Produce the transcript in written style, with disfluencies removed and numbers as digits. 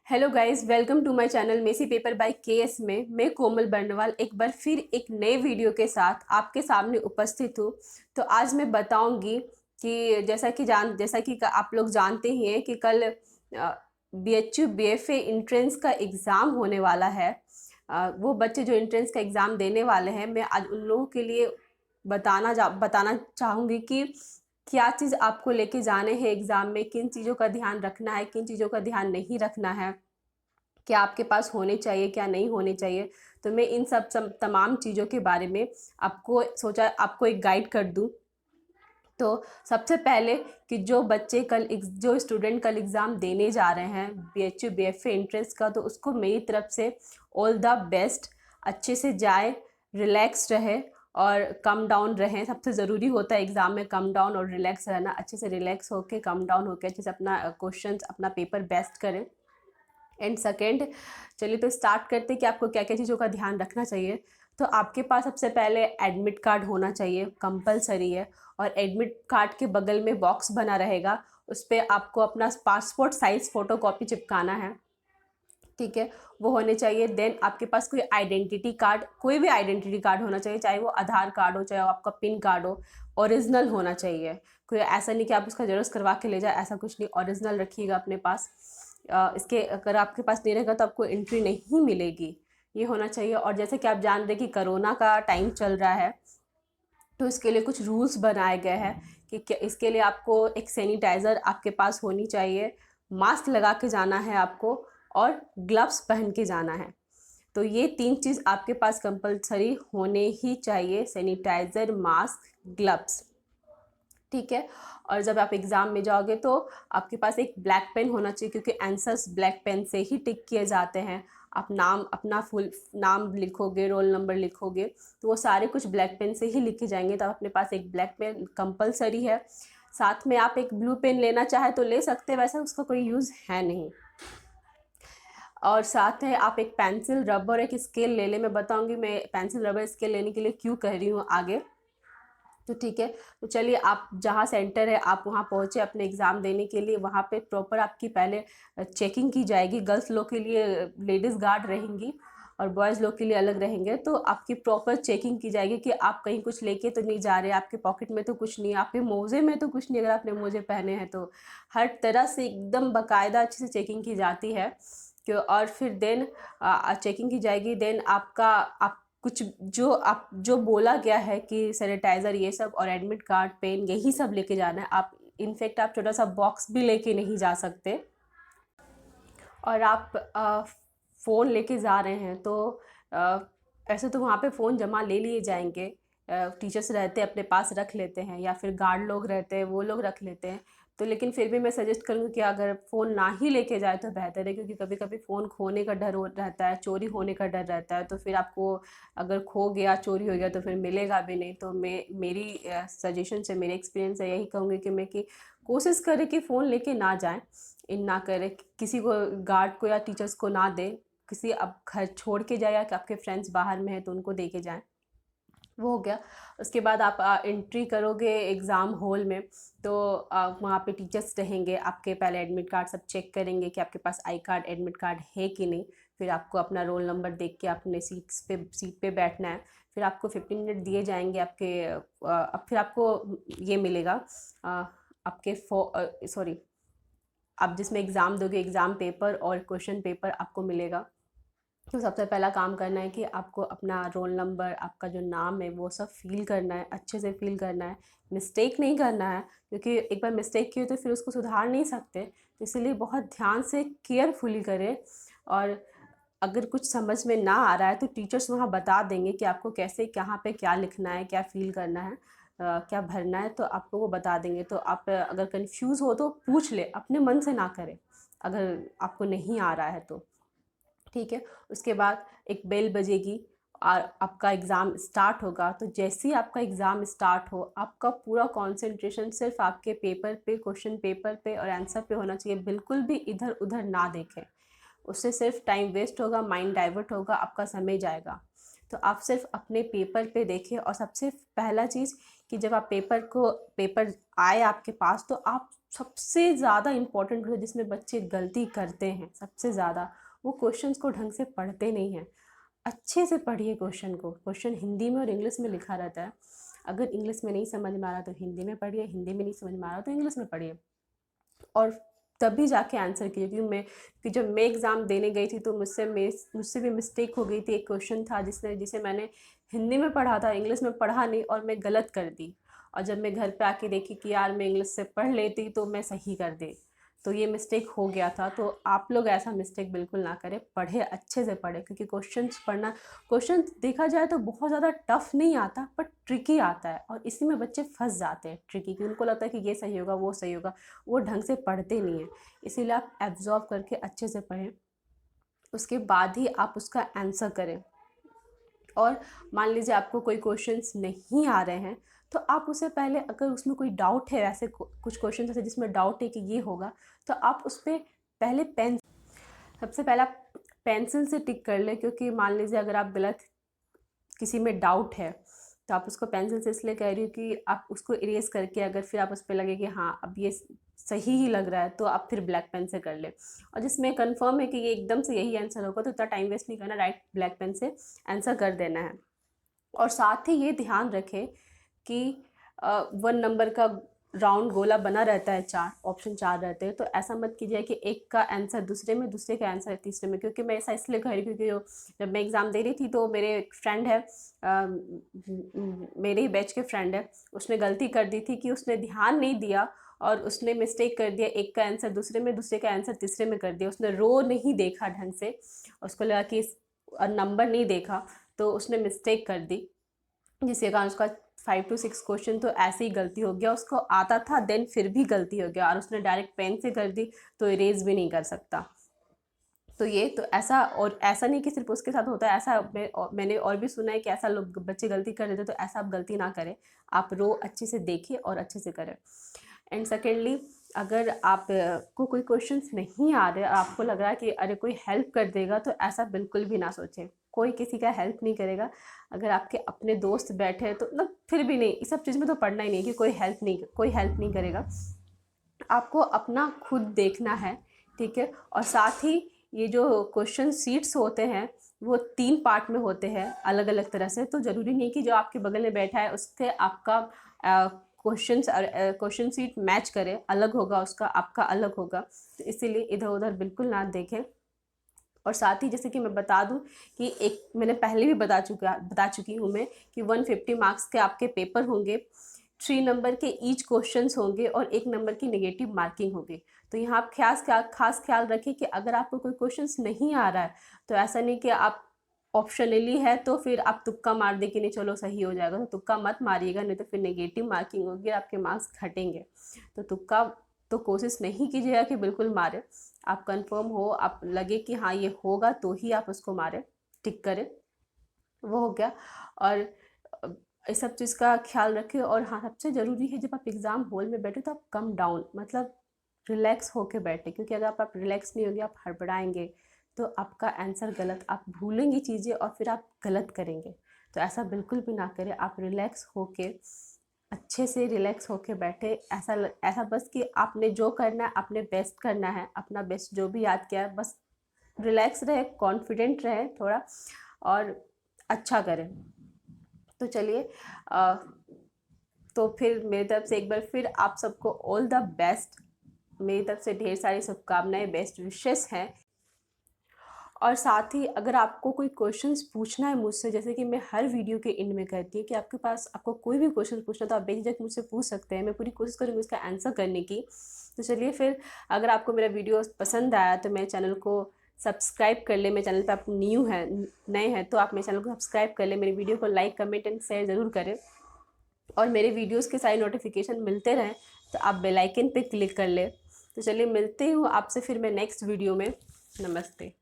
Hello guys, welcome to my channel messy paper by KS में मैं कोमल बर्नवाल एक बार फिर एक नए वीडियो के साथ आपके सामने उपस्थित हूँ। तो आज मैं बताऊंगी कि जैसा कि आप लोग जानते ही हैं कि कल बीएचयू बीएफए एंट्रेंस का एग्ज़ाम होने वाला है। वो बच्चे जो एंट्रेंस का एग्ज़ाम देने वाले हैं, मैं आज उन लोगों के लिए बताना चाहूँगी कि क्या चीज़ आपको लेके जाने हैं एग्ज़ाम में, किन चीज़ों का ध्यान रखना है, किन चीज़ों का ध्यान नहीं रखना है, क्या आपके पास होने चाहिए, क्या नहीं होने चाहिए। तो मैं इन सब तमाम चीज़ों के बारे में आपको एक गाइड कर दूँ। तो सबसे पहले कि जो स्टूडेंट कल एग्ज़ाम देने जा रहे हैं बीएचयू बीएफए एंट्रेंस का, तो उसको मेरी तरफ से ऑल द बेस्ट। अच्छे से जाए, रिलैक्स रहे और कम डाउन रहें। सबसे ज़रूरी होता है एग्ज़ाम में कम डाउन और रिलैक्स रहना। अच्छे से रिलैक्स होके, कम डाउन होके अच्छे से अपना क्वेश्चंस, अपना पेपर बेस्ट करें। एंड सेकेंड, चलिए तो स्टार्ट करते हैं कि आपको क्या क्या चीज़ों का ध्यान रखना चाहिए। तो आपके पास सबसे पहले एडमिट कार्ड होना चाहिए, कंपलसरी है। और एडमिट कार्ड के बगल में बॉक्स बना रहेगा, उस पर आपको अपना पासपोर्ट साइज़ फ़ोटो कॉपी चिपकाना है, ठीक है, वो होने चाहिए। देन आपके पास कोई आइडेंटिटी कार्ड, कोई भी आइडेंटिटी कार्ड होना चाहिए, चाहे वो आधार कार्ड हो, चाहे वो आपका पिन कार्ड हो, ओरिजिनल होना चाहिए। कोई ऐसा नहीं कि आप उसका जेरॉक्स करवा के ले जाए, ऐसा कुछ नहीं, ओरिजिनल रखिएगा अपने पास। इसके अगर आपके पास नहीं रहेगा तो आपको एंट्री नहीं मिलेगी, ये होना चाहिए। और जैसे कि आप जान रहे कि कोरोना का टाइम चल रहा है, तो इसके लिए कुछ रूल्स बनाए गए हैं कि इसके लिए आपको एक सैनिटाइज़र आपके पास होनी चाहिए, मास्क लगा के जाना है आपको, और ग्लव्स पहन के जाना है। तो ये 3 चीज़ आपके पास कंपलसरी होने ही चाहिए, सैनिटाइज़र, मास्क, ग्लव्स, ठीक है। और जब आप एग्ज़ाम में जाओगे तो आपके पास एक ब्लैक पेन होना चाहिए, क्योंकि आंसर्स ब्लैक पेन से ही टिक किए जाते हैं। आप अपना फुल नाम लिखोगे, रोल नंबर लिखोगे, तो वो सारे कुछ ब्लैक पेन से ही लिखे जाएंगे। तो अपने पास एक ब्लैक पेन कंपलसरी है। साथ में आप एक ब्लू पेन लेना चाहे तो ले सकते हैं, वैसे उसका कोई यूज़ है नहीं। और साथ है आप एक पेंसिल, रबर, एक स्केल ले लें। मैं बताऊंगी मैं पेंसिल, रबर, स्केल लेने के लिए क्यों कह रही हूँ आगे। तो ठीक है, तो चलिए, आप जहाँ सेंटर है आप वहाँ पहुँचे अपने एग्ज़ाम देने के लिए। वहाँ पे प्रॉपर आपकी पहले चेकिंग की जाएगी। गर्ल्स लोग के लिए लेडीज़ गार्ड रहेंगी और बॉयज़ लोग के लिए अलग रहेंगे। तो आपकी प्रॉपर चेकिंग की जाएगी कि आप कहीं कुछ लेके तो नहीं जा रहे, आपके पॉकेट में तो कुछ नहीं, आपके मोजे में तो कुछ नहीं, अगर आपने मोजे पहने हैं तो। हर तरह से एकदम बाकायदा अच्छे से चेकिंग की जाती है। क्यों, और फिर देन चेकिंग की जाएगी। देन आप कुछ जो बोला गया है कि सैनिटाइज़र, ये सब, और एडमिट कार्ड, पेन, यही सब लेके जाना है। आप इनफेक्ट आप छोटा सा बॉक्स भी लेके नहीं जा सकते। और आप फ़ोन लेके जा रहे हैं तो अ, ऐसे तो वहाँ पे फ़ोन जमा ले लिए जाएंगे। टीचर्स रहते हैं, अपने पास रख लेते हैं, या फिर गार्ड लोग रहते हैं, वो लोग रख लेते हैं। तो लेकिन फिर भी मैं सजेस्ट करूँगी कि अगर फ़ोन ना ही लेके जाए तो बेहतर है, क्योंकि कभी कभी फ़ोन खोने का डर रहता है, चोरी होने का डर रहता है। तो फिर आपको अगर खो गया, चोरी हो गया, तो फिर मिलेगा भी नहीं। तो मेरी सजेशन से, मेरे एक्सपीरियंस से यही कहूँगी कि कोशिश करें कि फ़ोन लेके ना जाएं, इन ना करें, किसी को, गार्ड को या टीचर्स को ना दे, किसी अब घर छोड़ के जाए, या कि आपके फ्रेंड्स बाहर में हैं तो उनको दे के जाएं। वो हो गया। उसके बाद आप एंट्री करोगे एग्ज़ाम हॉल में, तो वहाँ पे टीचर्स रहेंगे, आपके पहले एडमिट कार्ड सब चेक करेंगे कि आपके पास आई कार्ड, एडमिट कार्ड है कि नहीं। फिर आपको अपना रोल नंबर देख के अपने सीट पे बैठना है। फिर आपको 15 मिनट दिए जाएंगे आपके, अब फिर आपको ये मिलेगा, आपके सॉरी, आप जिसमें एग्ज़ाम दोगे, एग्ज़ाम पेपर और क्वेश्चन पेपर आपको मिलेगा। तो सबसे पहला काम करना है कि आपको अपना रोल नंबर, आपका जो नाम है, वो सब फ़िल करना है, अच्छे से फ़िल करना है। मिस्टेक नहीं करना है, क्योंकि एक बार मिस्टेक की हो तो फिर उसको सुधार नहीं सकते। तो इसीलिए बहुत ध्यान से, केयरफुली करें। और अगर कुछ समझ में ना आ रहा है तो टीचर्स वहाँ बता देंगे कि आपको कैसे, कहाँ पे क्या लिखना है, क्या फ़िल करना है, क्या भरना है, तो आपको वो बता देंगे। तो आप अगर कन्फ्यूज़ हो तो पूछ ले, अपने मन से ना करें अगर आपको नहीं आ रहा है तो, ठीक है। उसके बाद एक बेल बजेगी और आपका एग्ज़ाम स्टार्ट होगा। तो जैसे ही आपका एग्ज़ाम स्टार्ट हो, आपका पूरा कंसंट्रेशन सिर्फ आपके पेपर पे, क्वेश्चन पेपर पे और आंसर पे होना चाहिए। बिल्कुल भी इधर उधर ना देखें, उससे सिर्फ टाइम वेस्ट होगा, माइंड डाइवर्ट होगा, आपका समय जाएगा। तो आप सिर्फ अपने पेपर पे देखें। और सबसे पहला चीज़ कि जब आप पेपर आए आपके पास, तो आप सबसे ज़्यादा इम्पोर्टेंट होता है जिसमें बच्चे गलती करते हैं सबसे ज़्यादा, वो क्वेश्चंस को ढंग से पढ़ते नहीं हैं। अच्छे से पढ़िए क्वेश्चन को। क्वेश्चन हिंदी में और इंग्लिश में लिखा रहता है। अगर इंग्लिश में नहीं समझ में आ रहा तो हिंदी में पढ़िए, हिंदी में नहीं समझ में आ रहा तो इंग्लिश में पढ़िए, और तभी जाके आंसर कीजिए। कि जब मैं एग्ज़ाम देने गई थी तो मुझसे भी मिस्टेक हो गई थी। एक क्वेश्चन था जिसे मैंने हिंदी में पढ़ा था, इंग्लिश में पढ़ा नहीं, और मैं गलत कर दी। और जब मैं घर पे आके देखी कि यार मैं इंग्लिश से पढ़ लेती तो मैं सही कर दी, तो ये मिस्टेक हो गया था। तो आप लोग ऐसा मिस्टेक बिल्कुल ना करें, पढ़े, अच्छे से पढ़े, क्योंकि क्वेश्चन देखा जाए तो बहुत ज़्यादा टफ नहीं आता, बट ट्रिकी आता है, और इसी में बच्चे फंस जाते हैं ट्रिकी, कि उनको लगता है कि ये सही होगा, वो सही होगा, वो ढंग से पढ़ते नहीं हैं। इसीलिए आप एब्जॉर्व करके अच्छे से पढ़ें, उसके बाद ही आप उसका आंसर करें। और मान लीजिए आपको कोई क्वेश्चंस नहीं आ रहे हैं, तो आप उससे पहले, अगर उसमें कोई डाउट है, ऐसे कुछ क्वेश्चन ऐसे जिसमें डाउट है कि ये होगा, तो आप उस पर पहले सबसे पहले आप पेंसिल से टिक कर ले, क्योंकि मान लीजिए अगर आप गलत, किसी में डाउट है, तो आप उसको पेंसिल से इसलिए कह रही हूँ कि आप उसको इरेज करके, अगर फिर आप उस पर लगे कि हाँ अब ये सही ही लग रहा है, तो आप फिर ब्लैक पेन से कर ले। और जिसमें कंफर्म है कि ये एकदम से यही आंसर होगा, तो इतना टाइम वेस्ट नहीं करना, राइट ब्लैक पेन से आंसर कर देना है। और साथ ही ये ध्यान रखें कि 1 नंबर का राउंड गोला बना रहता है, 4 ऑप्शन 4 रहते हैं, तो ऐसा मत कीजिए कि एक का आंसर दूसरे में, दूसरे का आंसर तीसरे में। क्योंकि मैं ऐसा इसलिए कह रही हूँ क्योंकि जब मैं एग्ज़ाम दे रही थी तो मेरे एक फ्रेंड है, मेरे ही बैच के फ्रेंड है, उसने गलती कर दी थी कि उसने ध्यान नहीं दिया और उसने मिस्टेक कर दिया, एक का आंसर दूसरे में, दूसरे का आंसर तीसरे में कर दिया। उसने रो नहीं देखा ढंग से, उसको लगा कि नंबर नहीं देखा, तो उसने मिस्टेक कर दी, जिसके कारण उसका 5 to 6 क्वेश्चन तो ऐसे ही गलती हो गया। उसको आता था, देन फिर भी गलती हो गया, और उसने डायरेक्ट पेन से कर दी, तो इरेज भी नहीं कर सकता। तो ये तो ऐसा, और ऐसा नहीं कि सिर्फ उसके साथ होता है, ऐसा मैंने और भी सुना है कि ऐसा लोग बच्चे गलती कर देते, तो ऐसा आप गलती ना करें। आप रो अच्छे से देखिए और अच्छे से करें। एंड सेकेंडली, अगर आप को कोई क्वेश्चंस नहीं आ रहे, आपको लग रहा है कि अरे कोई हेल्प कर देगा, तो ऐसा बिल्कुल भी ना सोचें। कोई किसी का हेल्प नहीं करेगा। अगर आपके अपने दोस्त बैठे हैं तो मतलब फिर भी नहीं, इस सब चीज़ में तो पढ़ना ही नहीं कि कोई हेल्प नहीं करेगा। आपको अपना खुद देखना है, ठीक है। और साथ ही ये जो क्वेश्चन सीट्स होते हैं वो 3 पार्ट में होते हैं, अलग अलग तरह से। तो ज़रूरी नहीं कि जो आपके बगल में बैठा है उससे आपका क्वेश्चन सीट मैच करे, अलग होगा उसका, आपका अलग होगा। तो इसीलिए इधर उधर बिल्कुल ना देखें। और साथ ही जैसे कि मैं बता दूं कि एक मैंने पहले भी बता चुकी हूँ मैं कि 150 मार्क्स के आपके पेपर होंगे, 3 नंबर के ईच क्वेश्चंस होंगे, और 1 नंबर की नेगेटिव मार्किंग होगी। तो यहाँ आप खास ख्याल रखें कि अगर आपको कोई क्वेश्चंस नहीं आ रहा है, तो ऐसा नहीं कि आप ऑप्शनली है तो फिर आप तुक्का मार दे कि नहीं चलो सही हो जाएगा, तो तुक्का मत मारिएगा, नहीं तो फिर नेगेटिव मार्किंग होगी, आपके मार्क्स घटेंगे। तो तुक्का तो कोशिश नहीं कीजिएगा कि बिल्कुल मारे। आप कंफर्म हो, आप लगे कि हाँ ये होगा, तो ही आप उसको मारे, टिक करें, वो हो गया। और इस सब चीज़ का ख्याल रखें। और हाँ, सबसे ज़रूरी है, जब आप एग्ज़ाम हॉल में बैठे तो आप कम डाउन, मतलब रिलैक्स होके बैठे, क्योंकि अगर आप रिलैक्स नहीं होंगे, आप हड़बड़ाएंगे, तो आपका आंसर गलत, आप भूलेंगी चीज़ें और फिर आप गलत करेंगे। तो ऐसा बिल्कुल भी ना करें। आप रिलैक्स होके, अच्छे से रिलैक्स होके बैठे, ऐसा बस कि आपने जो करना है, आपने बेस्ट करना है, अपना बेस्ट जो भी याद किया है, बस रिलैक्स रहे, कॉन्फिडेंट रहे थोड़ा, और अच्छा करें। तो चलिए, तो फिर मेरी तरफ से एक बार फिर आप सबको ऑल द बेस्ट। मेरी तरफ से ढेर सारी शुभकामनाएं, बेस्ट विशेस हैं। और साथ ही अगर आपको कोई क्वेश्चंस पूछना है मुझसे, जैसे कि मैं हर वीडियो के एंड में कहती हूँ कि आपको कोई भी क्वेश्चन पूछना, तो आप बेझिझक मुझसे पूछ सकते हैं, मैं पूरी कोशिश करूँगी उसका आंसर करने की। तो चलिए फिर, अगर आपको मेरा वीडियो पसंद आया तो मेरे चैनल को सब्सक्राइब कर ले। मेरे चैनल पर आप नए हैं तो आप मेरे चैनल को सब्सक्राइब कर ले, मेरी वीडियो को लाइक, कमेंट एंड शेयर ज़रूर करें, और मेरे वीडियोज़ के सारे नोटिफिकेशन मिलते रहें, तो आप बेल आइकन पे क्लिक कर ले। तो चलिए, मिलते हूँ आपसे फिर मैं नेक्स्ट वीडियो में। नमस्ते।